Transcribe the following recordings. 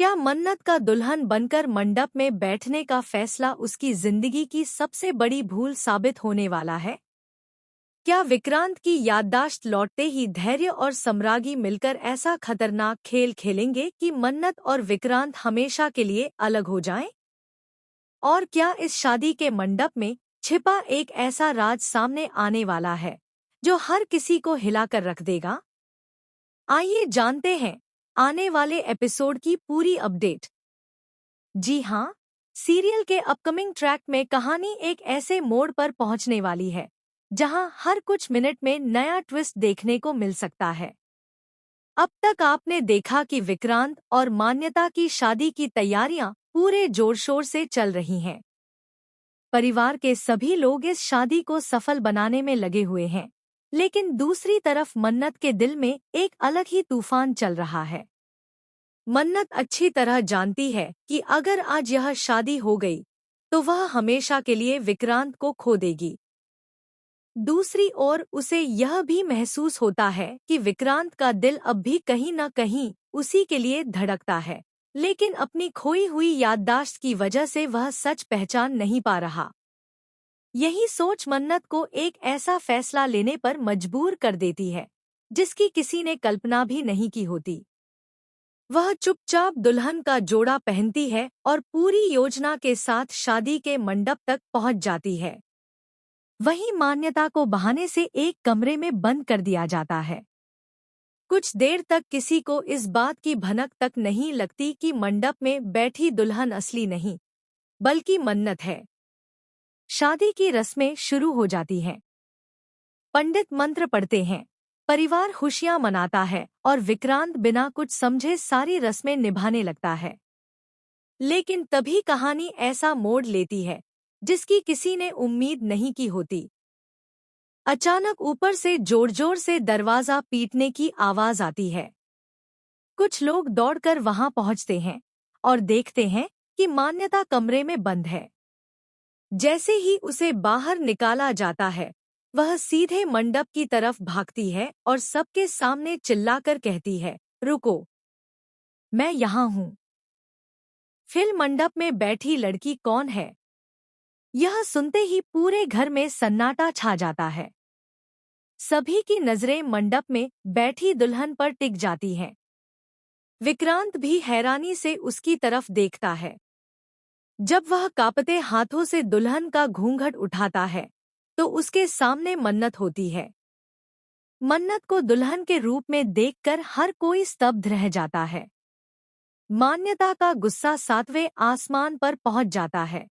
क्या मन्नत का दुल्हन बनकर मंडप में बैठने का फैसला उसकी जिंदगी की सबसे बड़ी भूल साबित होने वाला है? क्या विक्रांत की याददाश्त लौटते ही धैर्य और सम्रागी मिलकर ऐसा खतरनाक खेल खेलेंगे कि मन्नत और विक्रांत हमेशा के लिए अलग हो जाएं? और क्या इस शादी के मंडप में छिपा एक ऐसा राज सामने आने वाला है जो हर किसी को हिलाकर रख देगा? आइए जानते हैं आने वाले एपिसोड की पूरी अपडेट। जी हाँ, सीरियल के अपकमिंग ट्रैक में कहानी एक ऐसे मोड़ पर पहुंचने वाली है जहां हर कुछ मिनट में नया ट्विस्ट देखने को मिल सकता है। अब तक आपने देखा कि विक्रांत और मान्यता की शादी की तैयारियां पूरे जोर शोर से चल रही हैं। परिवार के सभी लोग इस शादी को सफल बनाने में लगे हुए हैं, लेकिन दूसरी तरफ मन्नत के दिल में एक अलग ही तूफान चल रहा है। मन्नत अच्छी तरह जानती है कि अगर आज यह शादी हो गई तो वह हमेशा के लिए विक्रांत को खो देगी। दूसरी ओर उसे यह भी महसूस होता है कि विक्रांत का दिल अब भी कहीं न कहीं उसी के लिए धड़कता है, लेकिन अपनी खोई हुई याददाश्त की वजह से वह सच पहचान नहीं पा रहा। यही सोच मन्नत को एक ऐसा फैसला लेने पर मजबूर कर देती है जिसकी किसी ने कल्पना भी नहीं की होती। वह चुपचाप दुल्हन का जोड़ा पहनती है और पूरी योजना के साथ शादी के मंडप तक पहुंच जाती है। वहीं मान्यता को बहाने से एक कमरे में बंद कर दिया जाता है। कुछ देर तक किसी को इस बात की भनक तक नहीं लगती कि मंडप में बैठी दुल्हन असली नहीं, बल्कि मन्नत है। शादी की रस्में शुरू हो जाती हैं। पंडित मंत्र पढ़ते हैं, परिवार खुशियां मनाता है और विक्रांत बिना कुछ समझे सारी रस्में निभाने लगता है। लेकिन तभी कहानी ऐसा मोड़ लेती है जिसकी किसी ने उम्मीद नहीं की होती। अचानक ऊपर से जोर जोर से दरवाजा पीटने की आवाज आती है। कुछ लोग दौड़कर वहां पहुंचते हैं और देखते हैं कि मान्यता कमरे में बंद है। जैसे ही उसे बाहर निकाला जाता है, वह सीधे मंडप की तरफ भागती है और सबके सामने चिल्लाकर कहती है, रुको, मैं यहाँ हूँ। फिर मंडप में बैठी लड़की कौन है? यह सुनते ही पूरे घर में सन्नाटा छा जाता है। सभी की नजरें मंडप में बैठी दुल्हन पर टिक जाती हैं। विक्रांत भी हैरानी से उसकी तरफ देखता है। जब वह कांपते हाथों से दुल्हन का घूंघट उठाता है तो उसके सामने मन्नत होती है। मन्नत को दुल्हन के रूप में देखकर हर कोई स्तब्ध रह जाता है। मान्यता का गुस्सा सातवें आसमान पर पहुंच जाता है।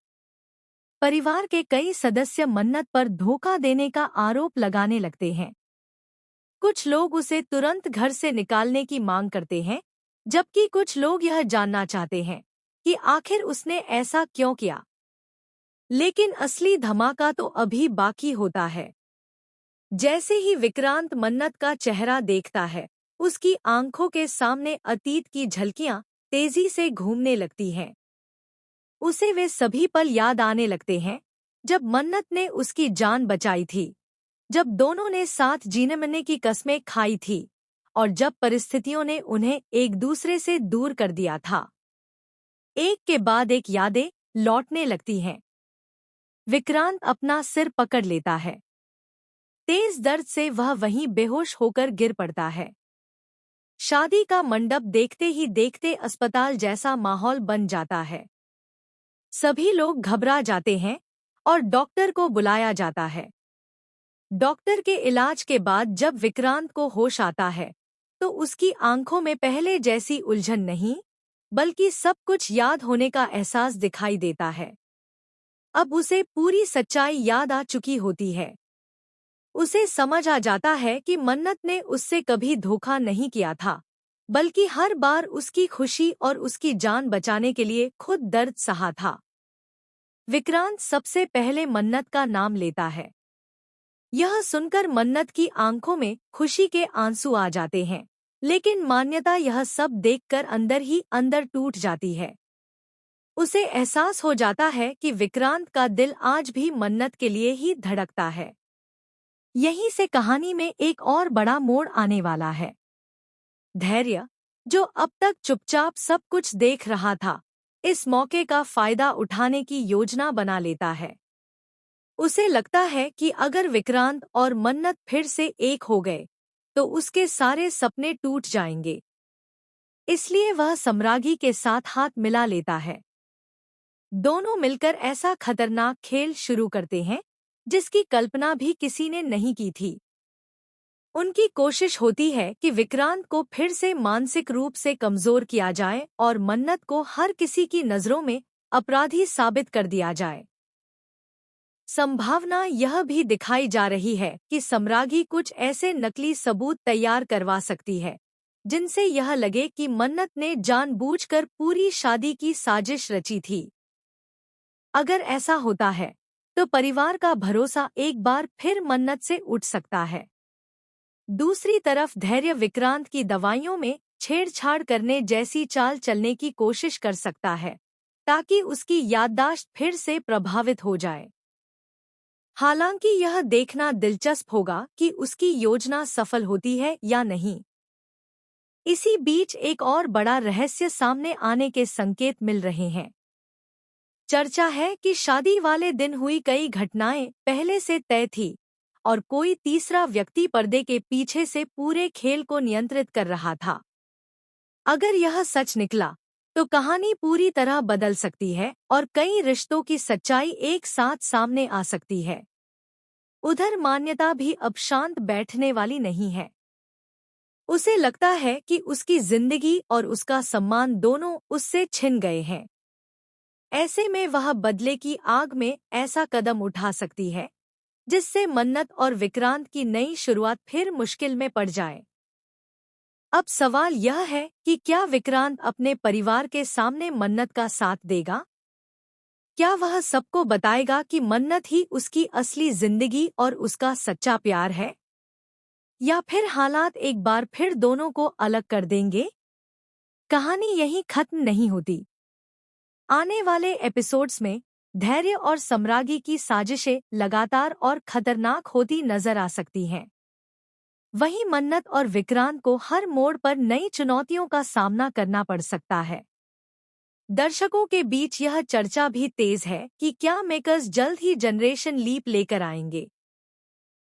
परिवार के कई सदस्य मन्नत पर धोखा देने का आरोप लगाने लगते हैं। कुछ लोग उसे तुरंत घर से निकालने की मांग करते हैं, जबकि कुछ लोग यह जानना चाहते हैं कि आखिर उसने ऐसा क्यों किया। लेकिन असली धमाका तो अभी बाकी होता है। जैसे ही विक्रांत मन्नत का चेहरा देखता है, उसकी आंखों के सामने अतीत की झलकियां तेजी से घूमने लगती हैं। उसे वे सभी पल याद आने लगते हैं जब मन्नत ने उसकी जान बचाई थी, जब दोनों ने साथ जीने मरने की कस्में खाई थी और जब परिस्थितियों ने उन्हें एक दूसरे से दूर कर दिया था। एक के बाद एक यादें लौटने लगती हैं। विक्रांत अपना सिर पकड़ लेता है। तेज दर्द से वह वहीं बेहोश होकर गिर पड़ता है। शादी का मंडप देखते ही देखते अस्पताल जैसा माहौल बन जाता है। सभी लोग घबरा जाते हैं और डॉक्टर को बुलाया जाता है। डॉक्टर के इलाज के बाद जब विक्रांत को होश आता है तो उसकी आंखों में पहले जैसी उलझन नहीं, बल्कि सब कुछ याद होने का एहसास दिखाई देता है। अब उसे पूरी सच्चाई याद आ चुकी होती है। उसे समझ आ जाता है कि मन्नत ने उससे कभी धोखा नहीं किया था, बल्कि हर बार उसकी खुशी और उसकी जान बचाने के लिए खुद दर्द सहा था। विक्रांत सबसे पहले मन्नत का नाम लेता है। यह सुनकर मन्नत की आंखों में खुशी के आंसू आ जाते हैं, लेकिन मान्यता यह सब देखकर अंदर ही अंदर टूट जाती है। उसे एहसास हो जाता है कि विक्रांत का दिल आज भी मन्नत के लिए ही धड़कता है। यहीं से कहानी में एक और बड़ा मोड़ आने वाला है। धैर्य, जो अब तक चुपचाप सब कुछ देख रहा था, इस मौके का फायदा उठाने की योजना बना लेता है। उसे लगता है कि अगर विक्रांत और मन्नत फिर से एक हो गए, तो उसके सारे सपने टूट जाएंगे। इसलिए वह सम्रागी के साथ हाथ मिला लेता है। दोनों मिलकर ऐसा खतरनाक खेल शुरू करते हैं, जिसकी कल्पना भी किसी ने नहीं की थी। उनकी कोशिश होती है कि विक्रांत को फिर से मानसिक रूप से कमजोर किया जाए और मन्नत को हर किसी की नजरों में अपराधी साबित कर दिया जाए। संभावना यह भी दिखाई जा रही है कि सम्रागी कुछ ऐसे नकली सबूत तैयार करवा सकती है, जिनसे यह लगे कि मन्नत ने जानबूझकर पूरी शादी की साजिश रची थी। अगर ऐसा होता है, तो परिवार का भरोसा एक बार फिर मन्नत से उठ सकता है। दूसरी तरफ धैर्य विक्रांत की दवाइयों में छेड़छाड़ करने जैसी चाल चलने की कोशिश कर सकता है, ताकि उसकी याददाश्त फिर से प्रभावित हो जाए। हालांकि यह देखना दिलचस्प होगा कि उसकी योजना सफल होती है या नहीं। इसी बीच एक और बड़ा रहस्य सामने आने के संकेत मिल रहे हैं। चर्चा है कि शादी वाले दिन हुई कई घटनाएं पहले से तय थी और कोई तीसरा व्यक्ति पर्दे के पीछे से पूरे खेल को नियंत्रित कर रहा था। अगर यह सच निकला, तो कहानी पूरी तरह बदल सकती है और कई रिश्तों की सच्चाई एक साथ सामने आ सकती है। उधर मान्यता भी अब शांत बैठने वाली नहीं है। उसे लगता है कि उसकी जिंदगी और उसका सम्मान दोनों उससे छिन गए हैं। ऐसे में वह बदले की आग में ऐसा कदम उठा सकती है, जिससे मन्नत और विक्रांत की नई शुरुआत फिर मुश्किल में पड़ जाए। अब सवाल यह है कि क्या विक्रांत अपने परिवार के सामने मन्नत का साथ देगा? क्या वह सबको बताएगा कि मन्नत ही उसकी असली जिंदगी और उसका सच्चा प्यार है? या फिर हालात एक बार फिर दोनों को अलग कर देंगे? कहानी यहीं खत्म नहीं होती। आने वाले एपिसोड्स में धैर्य और सम्रागी की साजिशें लगातार और खतरनाक होती नजर आ सकती हैं। वहीं मन्नत और विक्रांत को हर मोड़ पर नई चुनौतियों का सामना करना पड़ सकता है। दर्शकों के बीच यह चर्चा भी तेज है कि क्या मेकर्स जल्द ही जनरेशन लीप लेकर आएंगे।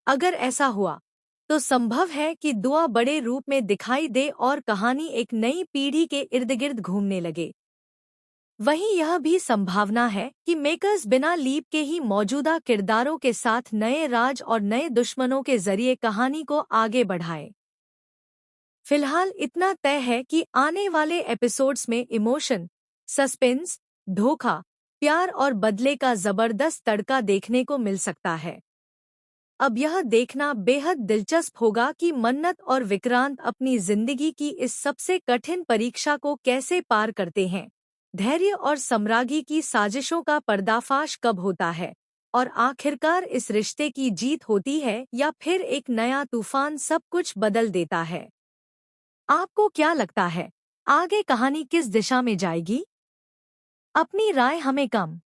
अगर ऐसा हुआ, तो संभव है कि दुआ बड़े रूप में दिखाई दे और कहानी एक नई पीढ़ी के इर्द-गिर्द घूमने लगे। वहीं यह भी संभावना है कि मेकर्स बिना लीप के ही मौजूदा किरदारों के साथ नए राज और नए दुश्मनों के जरिए कहानी को आगे बढ़ाए। फिलहाल इतना तय है कि आने वाले एपिसोड्स में इमोशन, सस्पेंस, धोखा, प्यार और बदले का जबरदस्त तड़का देखने को मिल सकता है। अब यह देखना बेहद दिलचस्प होगा कि मन्नत और विक्रांत अपनी जिंदगी की इस सबसे कठिन परीक्षा को कैसे पार करते हैं। धैर्य और सम्रागी की साजिशों का पर्दाफाश कब होता है और आखिरकार इस रिश्ते की जीत होती है या फिर एक नया तूफान सब कुछ बदल देता है। आपको क्या लगता है, आगे कहानी किस दिशा में जाएगी? अपनी राय हमें कम